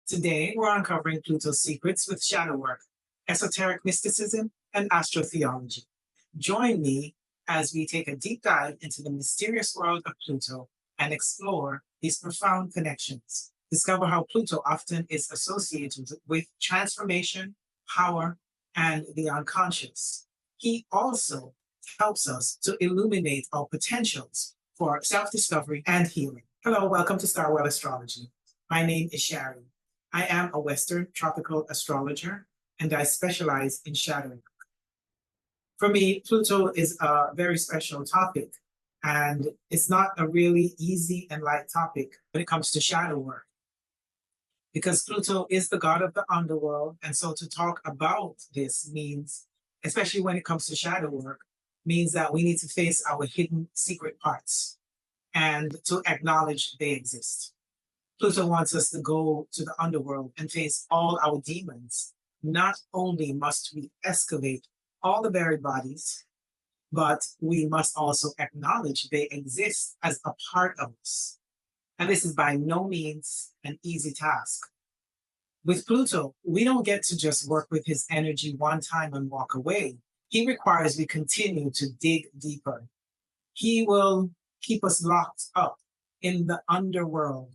Today, we're uncovering Pluto's secrets with shadow work, esoteric mysticism, and astro-theology. Join me as we take a deep dive into the mysterious world of Pluto and explore these profound connections. Discover how Pluto often is associated with transformation, power, and the unconscious. He also helps us to illuminate our potentials for self-discovery and healing. Hello, welcome to Star World Astrology. My name is Sharon. I am a Western tropical astrologer, and I specialize in shadow work. For me, Pluto is a very special topic, and it's not a really easy and light topic when it comes to shadow work, because Pluto is the god of the underworld, and so to talk about this means, especially when it comes to shadow work, means that we need to face our hidden secret parts and to acknowledge they exist. Pluto wants us to go to the underworld and face all our demons. Not only must we escalate all the buried bodies, but we must also acknowledge they exist as a part of us. And this is by no means an easy task. With Pluto, we don't get to just work with his energy one time and walk away. He requires we continue to dig deeper. He will keep us locked up in the underworld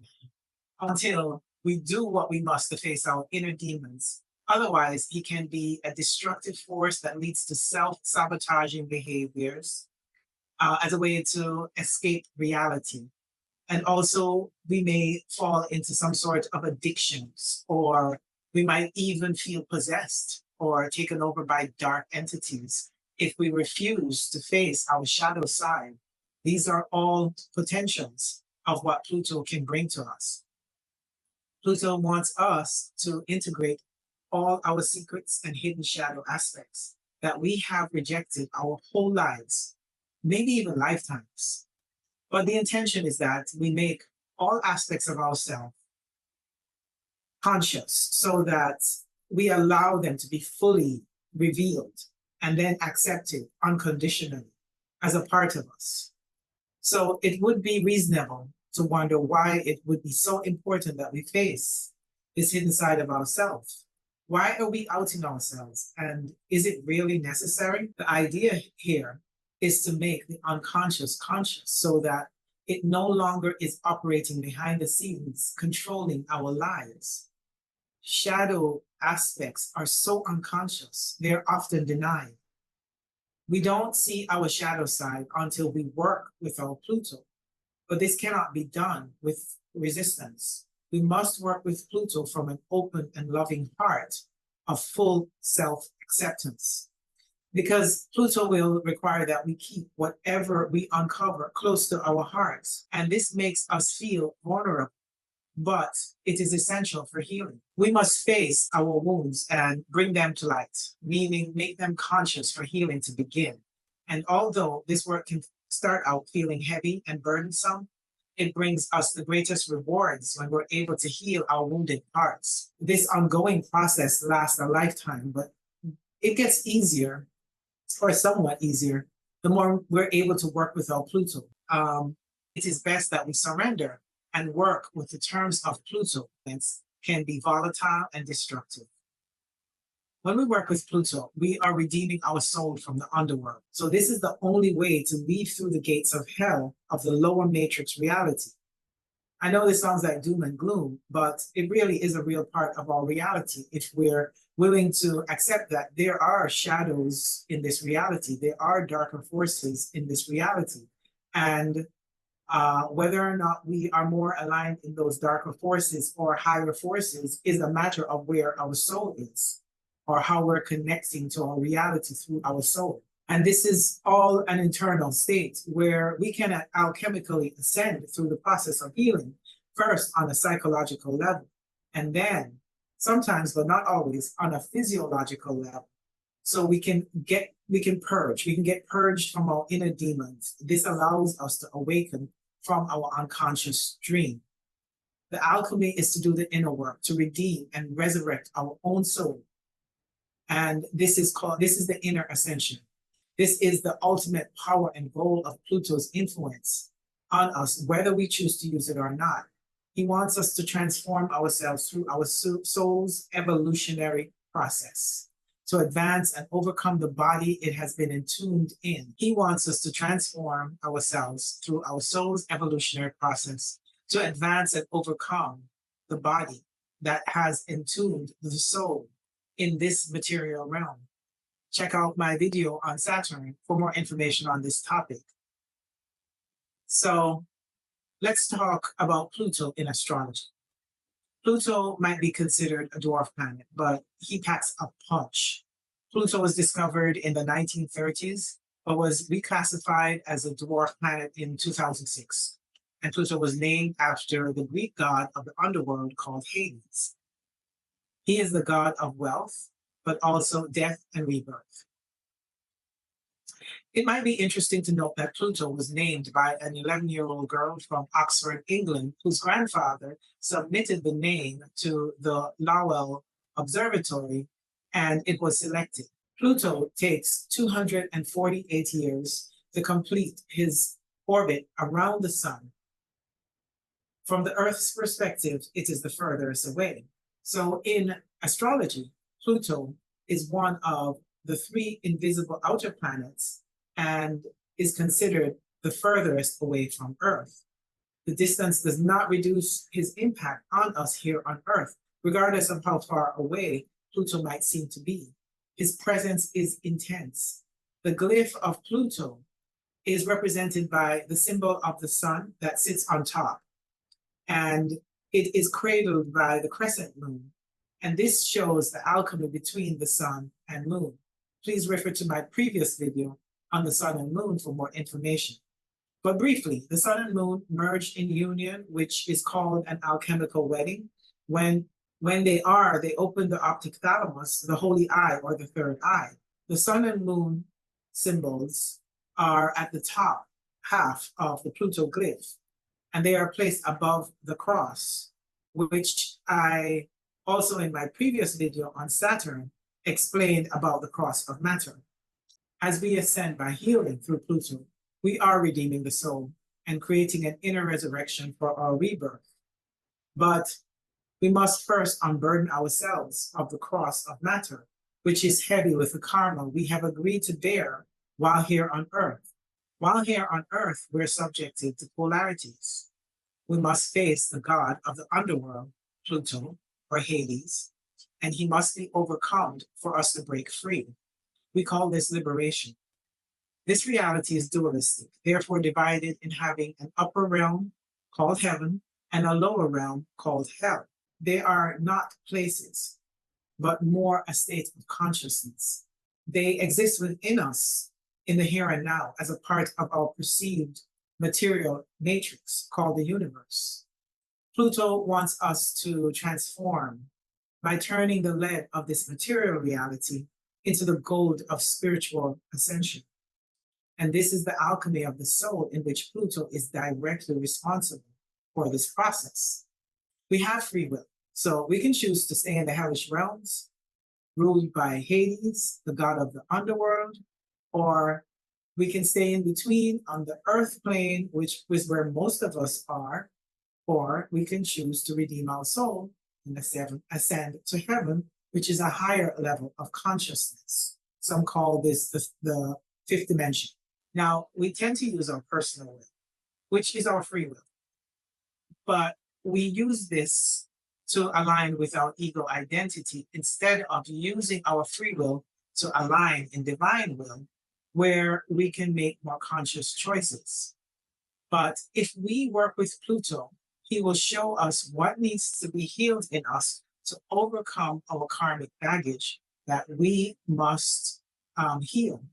until we do what we must to face our inner demons. Otherwise, he can be a destructive force that leads to self-sabotaging behaviors as a way to escape reality. And also, we may fall into some sort of addictions, or we might even feel possessed or taken over by dark entities if we refuse to face our shadow side. These are all potentials of what Pluto can bring to us. Pluto wants us to integrate all our secrets and hidden shadow aspects that we have rejected our whole lives, maybe even lifetimes. But the intention is that we make all aspects of ourselves conscious so that we allow them to be fully revealed and then accepted unconditionally as a part of us. So it would be reasonable to wonder why it would be so important that we face this hidden side of ourselves. Why are we outing ourselves? And is it really necessary? The idea here is to make the unconscious conscious so that it no longer is operating behind the scenes, controlling our lives. Shadow aspects are so unconscious, they're often denied. We don't see our shadow side until we work with our Pluto. But this cannot be done with resistance. We must work with Pluto from an open and loving heart of full self-acceptance. Because Pluto will require that we keep whatever we uncover close to our hearts. And this makes us feel vulnerable, but it is essential for healing. We must face our wounds and bring them to light, meaning make them conscious for healing to begin. And although this work can start out feeling heavy and burdensome, it brings us the greatest rewards when we're able to heal our wounded parts. This ongoing process lasts a lifetime, but it gets easier, or somewhat easier, the more we're able to work with our Pluto. It is best that we surrender and work with the terms of Pluto. It can be volatile and destructive. When we work with Pluto, we are redeeming our soul from the underworld. So this is the only way to leave through the gates of hell of the lower matrix reality. I know this sounds like doom and gloom, but it really is a real part of our reality if we're willing to accept that there are shadows in this reality. There are darker forces in this reality. And whether or not we are more aligned in those darker forces or higher forces is a matter of where our soul is, or how we're connecting to our reality through our soul. And this is all an internal state where we can alchemically ascend through the process of healing, first on a psychological level, and then sometimes, but not always, on a physiological level. So we can get purged from our inner demons. This allows us to awaken from our unconscious dream. The alchemy is to do the inner work, to redeem and resurrect our own soul. And this is the inner ascension. This is the ultimate power and goal of Pluto's influence on us, whether we choose to use it or not. He wants us to transform ourselves through our soul's evolutionary process, to advance and overcome the body it has been entombed in. He wants us to transform ourselves through our soul's evolutionary process, to advance and overcome the body that has entombed the soul in this material realm. Check out my video on Saturn for more information on this topic. So let's talk about Pluto in astrology. Pluto might be considered a dwarf planet, but he packs a punch. Pluto was discovered in the 1930s, but was reclassified as a dwarf planet in 2006. And Pluto was named after the Greek god of the underworld called Hades. He is the god of wealth, but also death and rebirth. It might be interesting to note that Pluto was named by an 11-year-old girl from Oxford, England, whose grandfather submitted the name to the Lowell Observatory, and it was selected. Pluto takes 248 years to complete his orbit around the sun. From the Earth's perspective, it is the furthest away. So in astrology, Pluto is one of the 3 invisible outer planets and is considered the furthest away from Earth. The distance does not reduce his impact on us here on Earth, regardless of how far away Pluto might seem to be. His presence is intense. The glyph of Pluto is represented by the symbol of the sun that sits on top, and it is cradled by the crescent moon. And this shows the alchemy between the sun and moon. Please refer to my previous video on the sun and moon for more information. But briefly, the sun and moon merged in union, which is called an alchemical wedding. When they open the optic thalamus, the holy eye or the third eye. The sun and moon symbols are at the top half of the Pluto glyph, and they are placed above the cross, which I also in my previous video on Saturn explained about the cross of matter. As we ascend by healing through Pluto, we are redeeming the soul and creating an inner resurrection for our rebirth. But we must first unburden ourselves of the cross of matter, which is heavy with the karma we have agreed to bear while here on Earth. While here on Earth, we're subjected to polarities. We must face the god of the underworld, Pluto, or Hades, and he must be overcome for us to break free. We call this liberation. This reality is dualistic, therefore divided in having an upper realm called heaven and a lower realm called hell. They are not places, but more a state of consciousness. They exist within us in the here and now as a part of our perceived material matrix called the universe. Pluto wants us to transform by turning the lead of this material reality into the gold of spiritual ascension. And this is the alchemy of the soul in which Pluto is directly responsible for this process. We have free will, so we can choose to stay in the hellish realms, ruled by Hades, the god of the underworld, or we can stay in between on the earth plane, which is where most of us are, or we can choose to redeem our soul and ascend to heaven, which is a higher level of consciousness. Some call this the 5th dimension. Now, we tend to use our personal will, which is our free will. But we use this to align with our ego identity instead of using our free will to align in divine will, where we can make more conscious choices. But if we work with Pluto, he will show us what needs to be healed in us to overcome our karmic baggage that we must heal.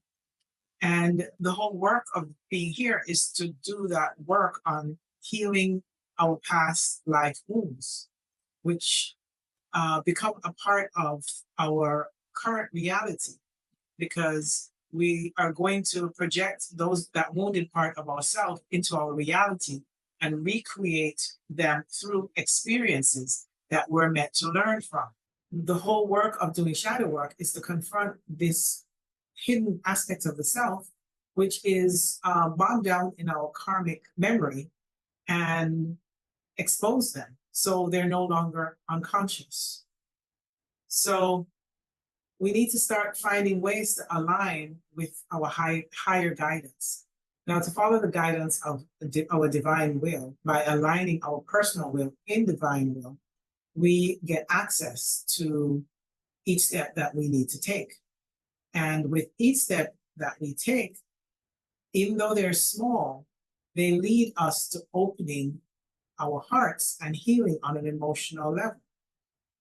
And the whole work of being here is to do that work on healing our past life wounds, which become a part of our current reality, because we are going to project that wounded part of ourselves into our reality and recreate them through experiences that we're meant to learn from. The whole work of doing shadow work is to confront this hidden aspect of the self, which is bogged down in our karmic memory, and expose them so they're no longer unconscious. So we need to start finding ways to align with our higher guidance. Now, to follow the guidance of our divine will by aligning our personal will in divine will, we get access to each step that we need to take. And with each step that we take, even though they're small, they lead us to opening our hearts and healing on an emotional level.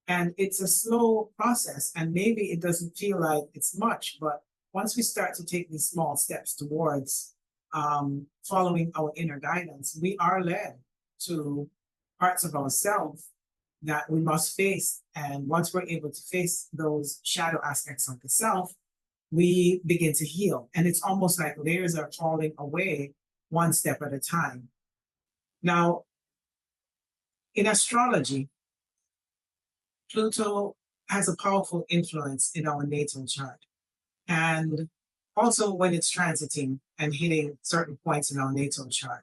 And it's a slow process, and maybe it doesn't feel like it's much, but once we start to take these small steps towards following our inner guidance, we are led to parts of ourselves that we must face. And once we're able to face those shadow aspects of the self, we begin to heal. And it's almost like layers are falling away one step at a time. Now, in astrology, Pluto has a powerful influence in our natal chart. And also when it's transiting and hitting certain points in our natal chart,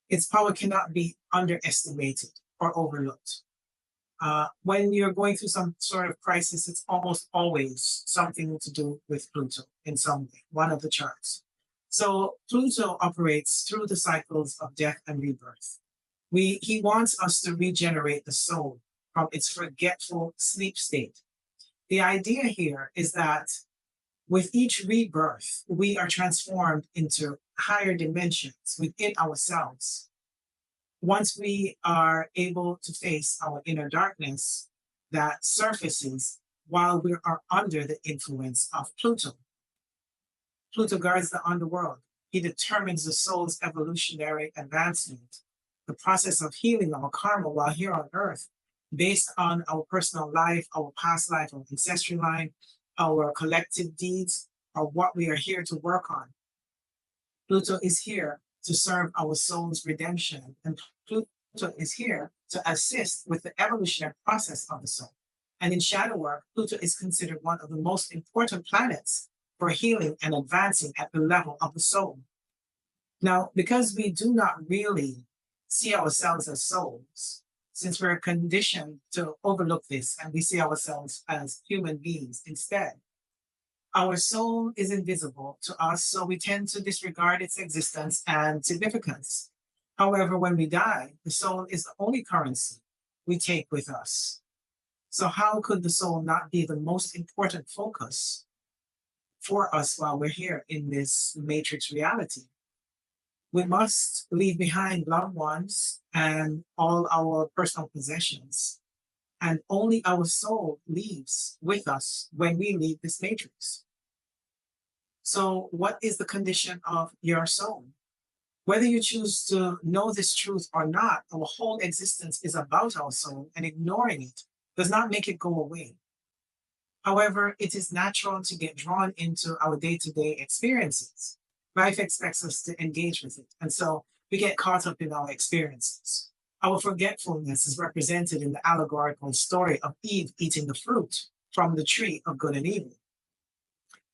its power cannot be underestimated or overlooked. When you're going through some sort of crisis, it's almost always something to do with Pluto in some way, one of the charts. So Pluto operates through the cycles of death and rebirth. He wants us to regenerate the soul from its forgetful sleep state. The idea here is that with each rebirth, we are transformed into higher dimensions within ourselves. Once we are able to face our inner darkness that surfaces while we are under the influence of Pluto. Pluto guards the underworld. He determines the soul's evolutionary advancement, the process of healing our karma while here on Earth, based on our personal life, our past life, our ancestry line, our collective deeds, or what we are here to work on. Pluto is here to serve our soul's redemption, and Pluto is here to assist with the evolutionary process of the soul. And in shadow work, Pluto is considered one of the most important planets for healing and advancing at the level of the soul. Now, because we do not really see ourselves as souls, since we're conditioned to overlook this and we see ourselves as human beings instead, our soul is invisible to us, so we tend to disregard its existence and significance. However, when we die, the soul is the only currency we take with us. So how could the soul not be the most important focus for us while we're here in this matrix reality? We must leave behind loved ones and all our personal possessions, and only our soul leaves with us when we leave this matrix. So what is the condition of your soul? Whether you choose to know this truth or not, our whole existence is about our soul, and ignoring it does not make it go away. However, it is natural to get drawn into our day-to-day experiences. Life expects us to engage with it, and so we get caught up in our experiences. Our forgetfulness is represented in the allegorical story of Eve eating the fruit from the tree of good and evil,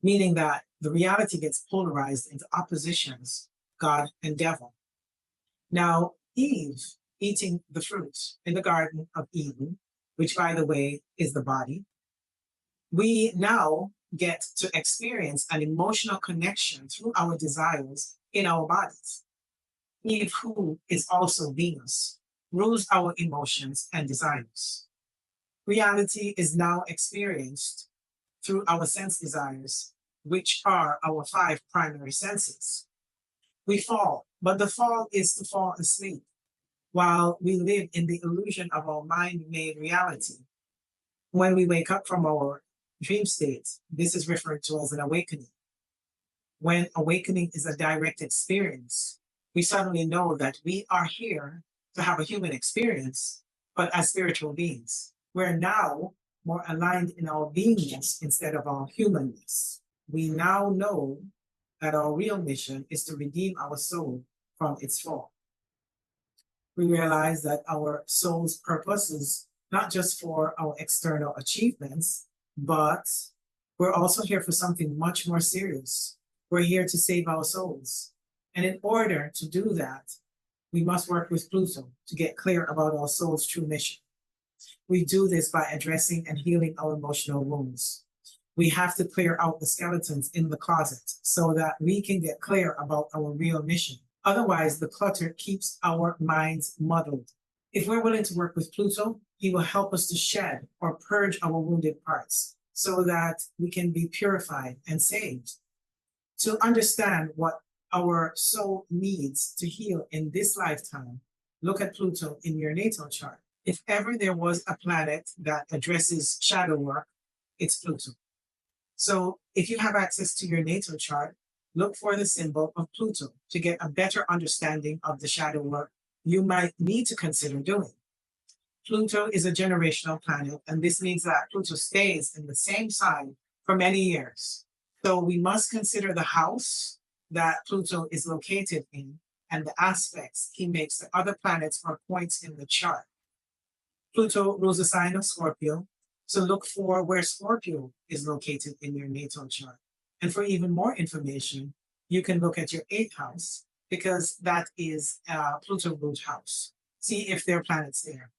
meaning that the reality gets polarized into oppositions, God and devil. Now, Eve eating the fruit in the Garden of Eden, which, by the way, is the body, we now get to experience an emotional connection through our desires in our bodies. Eve, who is also Venus, rules our emotions and desires. Reality is now experienced through our sense desires, which are our 5 primary senses. We fall, but the fall is to fall asleep while we live in the illusion of our mind-made reality. When we wake up from our dream state, this is referred to as an awakening. When awakening is a direct experience, we suddenly know that we are here to have a human experience, but as spiritual beings. We're now more aligned in our beingness instead of our humanness. We now know that our real mission is to redeem our soul from its fall. We realize that our soul's purpose is not just for our external achievements, but we're also here for something much more serious. We're here to save our souls. And in order to do that, We must work with Pluto to get clear about our soul's true mission. We do this by addressing and healing our emotional wounds. We have to clear out the skeletons in the closet so that we can get clear about our real mission. Otherwise, the clutter keeps our minds muddled. If we're willing to work with Pluto, he will help us to shed or purge our wounded parts so that we can be purified and saved. To understand what our soul needs to heal in this lifetime, look at Pluto in your natal chart. If ever there was a planet that addresses shadow work, it's Pluto. So if you have access to your natal chart, look for the symbol of Pluto to get a better understanding of the shadow work you might need to consider doing. Pluto is a generational planet, and this means that Pluto stays in the same sign for many years. So we must consider the house that Pluto is located in and the aspects he makes to other planets or points in the chart. Pluto rules the sign of Scorpio, so look for where Scorpio is located in your natal chart. And for even more information, you can look at your 8th house because that is Pluto ruled house. See if there are planets there.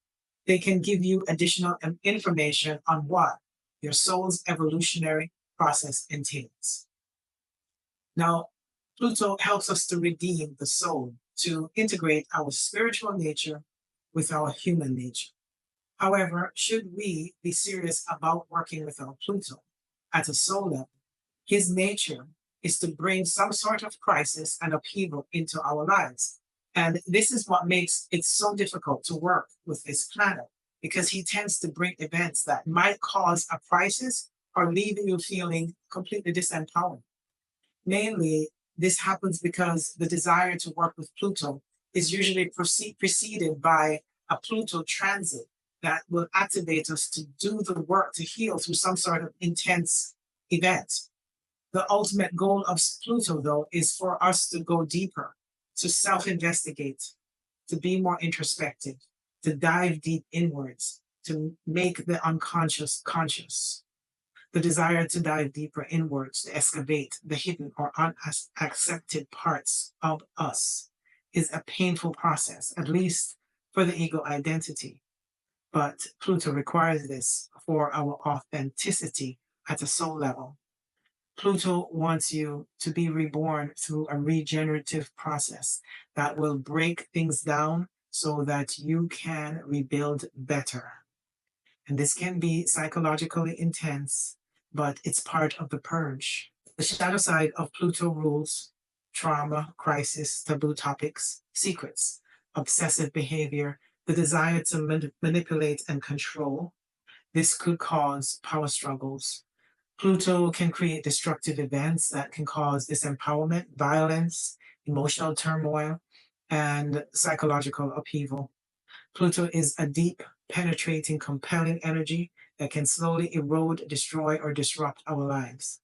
They can give you additional information on what your soul's evolutionary process entails. Now, Pluto helps us to redeem the soul, to integrate our spiritual nature with our human nature. However, should we be serious about working with our Pluto at a soul level, his nature is to bring some sort of crisis and upheaval into our lives. And this is what makes it so difficult to work with this planet, because he tends to bring events that might cause a crisis or leave you feeling completely disempowered. Mainly, this happens because the desire to work with Pluto is usually preceded by a Pluto transit that will activate us to do the work to heal through some sort of intense event. The ultimate goal of Pluto, though, is for us to go deeper, to self-investigate, to be more introspective, to dive deep inwards, to make the unconscious conscious. The desire to dive deeper inwards, to excavate the hidden or unaccepted parts of us, is a painful process, at least for the ego identity. But Pluto requires this for our authenticity at a soul level. Pluto wants you to be reborn through a regenerative process that will break things down so that you can rebuild better. And this can be psychologically intense, but it's part of the purge. The shadow side of Pluto rules trauma, crisis, taboo topics, secrets, obsessive behavior, the desire to manipulate and control. This could cause power struggles. Pluto can create destructive events that can cause disempowerment, violence, emotional turmoil, and psychological upheaval. Pluto is a deep, penetrating, compelling energy that can slowly erode, destroy, or disrupt our lives.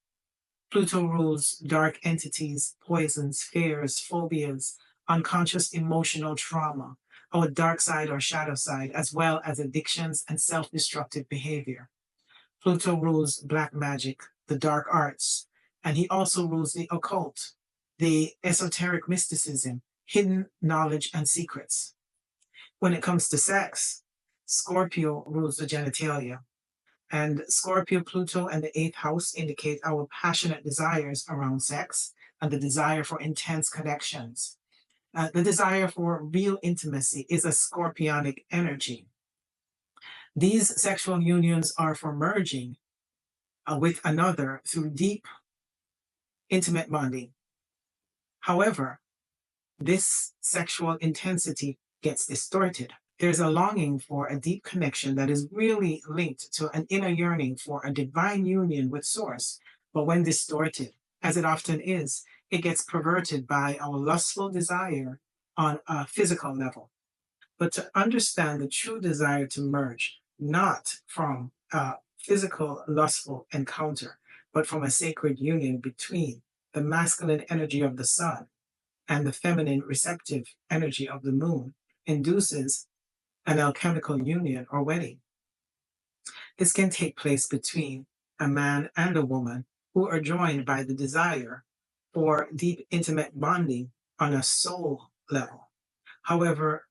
Pluto rules dark entities, poisons, fears, phobias, unconscious emotional trauma, our dark side or shadow side, as well as addictions and self-destructive behavior. Pluto rules black magic, the dark arts, and he also rules the occult, the esoteric mysticism, hidden knowledge and secrets. When it comes to sex, Scorpio rules the genitalia. And Scorpio, Pluto, and the 8th house indicate our passionate desires around sex and the desire for intense connections. The desire for real intimacy is a scorpionic energy. These sexual unions are for merging with another through deep, intimate bonding. However, this sexual intensity gets distorted. There's a longing for a deep connection that is really linked to an inner yearning for a divine union with Source. But when distorted, as it often is, it gets perverted by our lustful desire on a physical level. But to understand the true desire to merge, not from a physical lustful encounter, but from a sacred union between the masculine energy of the sun and the feminine receptive energy of the moon, induces an alchemical union or wedding. This can take place between a man and a woman who are joined by the desire for deep, intimate bonding on a soul level. However,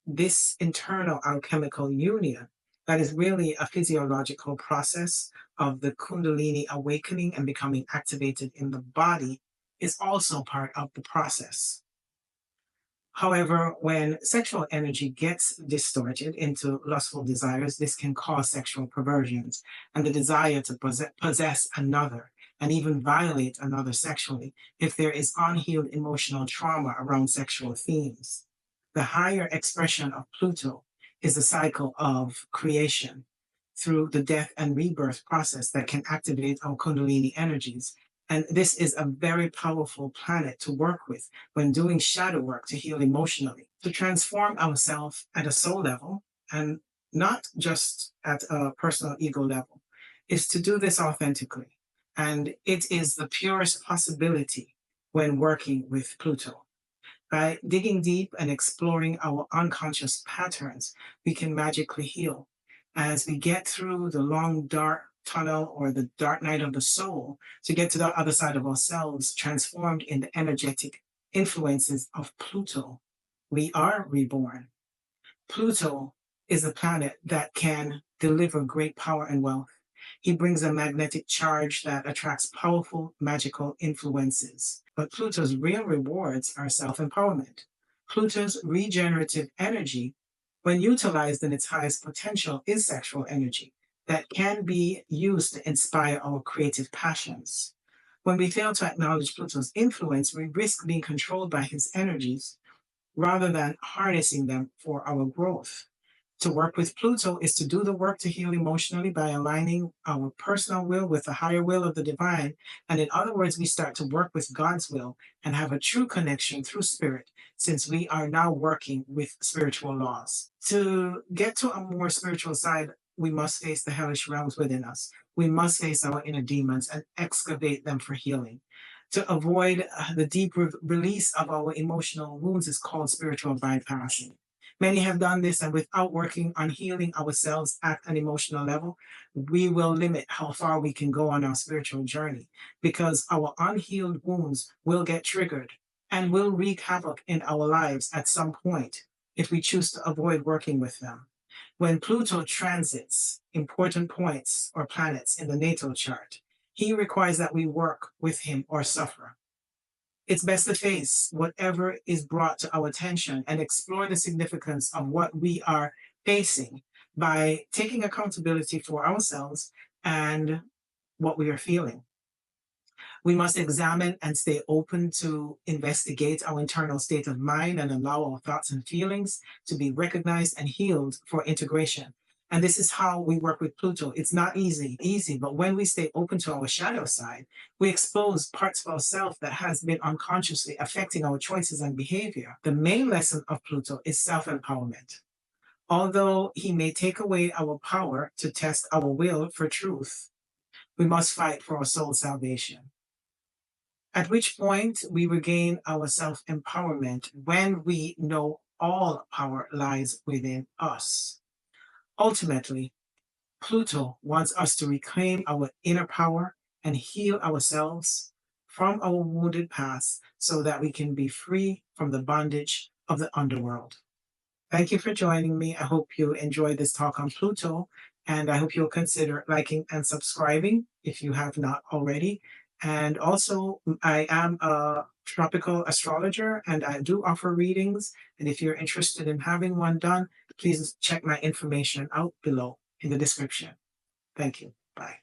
this internal alchemical union, that is really a physiological process of the Kundalini awakening and becoming activated in the body, is also part of the process. However, when sexual energy gets distorted into lustful desires, this can cause sexual perversions and the desire to possess another and even violate another sexually if there is unhealed emotional trauma around sexual themes. The higher expression of Pluto is the cycle of creation through the death and rebirth process that can activate our Kundalini energies. And this is a very powerful planet to work with when doing shadow work to heal emotionally, to transform ourselves at a soul level and not just at a personal ego level, is to do this authentically. And it is the purest possibility when working with Pluto. By digging deep and exploring our unconscious patterns, we can magically heal. As we get through the long, dark tunnel or the dark night of the soul to get to the other side of ourselves, transformed in the energetic influences of Pluto, we are reborn. Pluto is a planet that can deliver great power and wealth. He brings a magnetic charge that attracts powerful magical influences. But Pluto's real rewards are self-empowerment. Pluto's regenerative energy, when utilized in its highest potential, is sexual energy that can be used to inspire our creative passions. When we fail to acknowledge Pluto's influence, we risk being controlled by his energies rather than harnessing them for our growth. To work with Pluto is to do the work to heal emotionally by aligning our personal will with the higher will of the divine. And in other words, we start to work with God's will and have a true connection through spirit, since we are now working with spiritual laws. To get to a more spiritual side, we must face the hellish realms within us. We must face our inner demons and excavate them for healing. To avoid the deep release of our emotional wounds is called spiritual bypassing. Many have done this, and without working on healing ourselves at an emotional level, we will limit how far we can go on our spiritual journey, because our unhealed wounds will get triggered and will wreak havoc in our lives at some point if we choose to avoid working with them. When Pluto transits important points or planets in the natal chart, he requires that we work with him or suffer. It's best to face whatever is brought to our attention and explore the significance of what we are facing by taking accountability for ourselves and what we are feeling. We must examine and stay open to investigate our internal state of mind and allow our thoughts and feelings to be recognized and healed for integration. And this is how we work with Pluto. It's not easy, but when we stay open to our shadow side, we expose parts of ourselves that has been unconsciously affecting our choices and behavior. The main lesson of Pluto is self-empowerment. Although he may take away our power to test our will for truth, we must fight for our soul's salvation. At which point we regain our self-empowerment when we know all power lies within us. Ultimately, Pluto wants us to reclaim our inner power and heal ourselves from our wounded past so that we can be free from the bondage of the underworld. Thank you for joining me. I hope you enjoyed this talk on Pluto, and I hope you'll consider liking and subscribing if you have not already. And also, I am a tropical astrologer and I do offer readings. And if you're interested in having one done, please check my information out below in the description. Thank you. Bye.